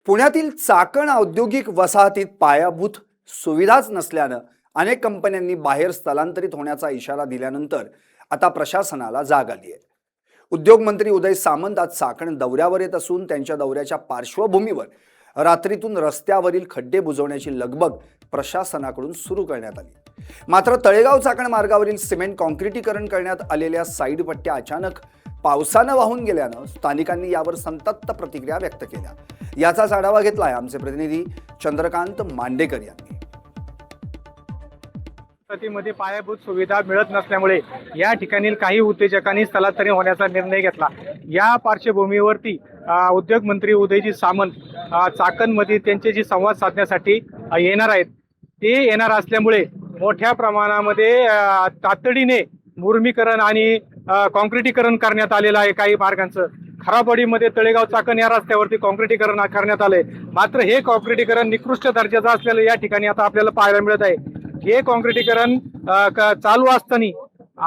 पुण्यातील चाकण औद्योगिक वसाहतीत पायाभूत सुविधाच नसल्यानं अनेक कंपन्यांनी बाहेर स्थलांतरित होण्याचा इशारा दिल्यानंतर आता प्रशासनाला जाग आली आहे. उद्योगमंत्री उदय सामंत आज चाकण दौऱ्यावर येत असून त्यांच्या दौऱ्याच्या पार्श्वभूमीवर रात्रीतून रस्त्यावरील खड्डे बुजवण्याची लगबग प्रशासनाकडून सुरू करण्यात आली. मात्र तळेगाव चाकण मार्गावरील सिमेंट कॉन्क्रिटीकरण करण्यात आलेल्या साईड पट्ट्या अचानक पावसानं वाहून गेल्यानं स्थानिकांनी यावर संतप्त प्रतिक्रिया व्यक्त केल्या. याचाच आढावा घेतलाय आमचे प्रतिनिधी चंद्रकांत मांडेकर यांनी. मध्ये पायाभूत सुविधा मिळत नसल्यामुळे या ठिकाणी काही उद्योजकांनी स्थलांतरित होण्याचा निर्णय घेतला. या पार्श्वभूमीवरती उद्योग मंत्री उदयजी सामंत चाकणमध्ये त्यांच्याशी संवाद साधण्यासाठी येणार आहेत. ते येणार असल्यामुळे मोठ्या प्रमाणामध्ये तातडीने मुरमीकरण आणि कॉन्क्रिटीकरण करण्यात आलेलं आहे. काही मार्गांचं खराबवाडीमध्ये तळेगाव चाकण या रस्त्यावरती कॉन्क्रिटीकरण करण्यात आलंय. मात्र हे कॉन्क्रिटीकरण निकृष्ट दर्जाचं असलेलं या ठिकाणी आता आपल्याला पाहायला मिळत आहे. हे कॉन्क्रिटीकरण चालू असताना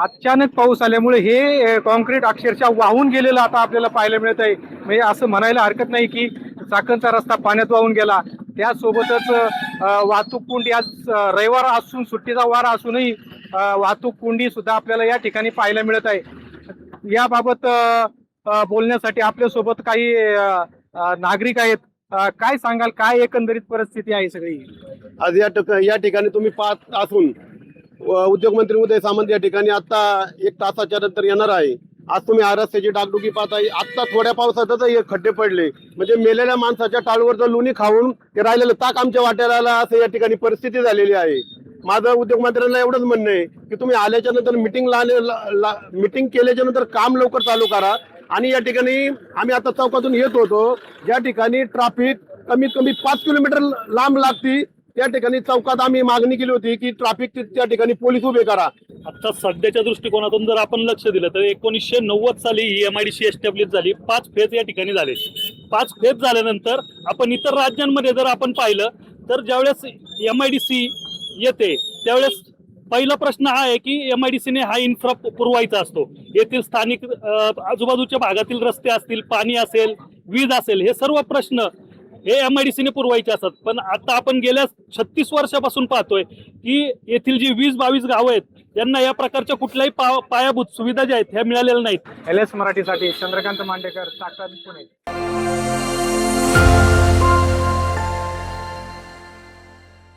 अचानक पाऊस आल्यामुळे हे कॉन्क्रीट अक्षरशः वाहून गेलेलं आता आपल्याला पाहायला मिळत आहे. म्हणजे असं म्हणायला हरकत नाही की चाकणचा रस्ता पाण्यात वाहून गेला. त्यासोबतच वाहतूक कोंडी आज रविवार असून सुट्टीचा वार असूनही वाहतूक कोंडी सुद्धा आपल्याला या ठिकाणी पाहायला मिळत आहे. याबाबत बोलण्यासाठी आपल्यासोबत काही नागरिक आहेत. काय सांगाल, काय एकंदरीत परिस्थिती आहे सगळी आज या ठिकाणी तुम्ही पाहत असून उद्योगमंत्री उदय सामंत या ठिकाणी आता 1 तासाच्या नंतर येणार आहे. आज तुम्ही रस्त्याची डागडुगी पाहताय. आता थोड्या पावसातच हे खड्डे पडले, म्हणजे मेलेल्या माणसाच्या टाळूवर जर लोणी खाऊन ते राहिलेलं ताक आमच्या वाट्याला आला असं या ठिकाणी परिस्थिती झालेली आहे. माझं उद्योगमंत्र्यांना एवढंच म्हणणं आहे की तुम्ही आल्याच्या नंतर मिटिंग केल्याच्या नंतर काम लवकर चालू करा. आणि या ठिकाणी आम्ही आता चौकातून येत होतो, ज्या ठिकाणी ट्रॅफिक कमीत कमी 5 किलोमीटर लांब लागती त्या ठिकाणी चौकात आम्ही मागणी केली होती की ट्रॅफिक त्या ठिकाणी पोलीस उभे करा. आता सध्याच्या दृष्टिकोनातून जर आपण लक्ष दिलं तर 1990 साली ही MIDC एस्टॅब्लिश झाली. 5 फेज या ठिकाणी झाले. 5 फेज झाल्यानंतर आपण इतर राज्यांमध्ये जर आपण पाहिलं तर ज्यावेळेस MIDC येते त्यावेळेस पहिला प्रश्न हा आहे की MIDCने हा इन्फ्रा पुरवायचा असतो. येथील स्थानिक आजूबाजूच्या भागातील रस्ते असतील, पाणी असेल, वीज असेल, हे सर्व प्रश्न हे MIDCने पुरवायचे असतात. पण आता आपण गेल्या 36 वर्षापासून पाहतोय की येथील जी 20-22 गावं आहेत यांना या प्रकारच्या कुठल्याही पायाभूत सुविधा ज्या आहेत ह्या मिळालेल्या नाहीत. LS मराठीसाठी चंद्रकांत मांडेकर, चाकण, पुणे.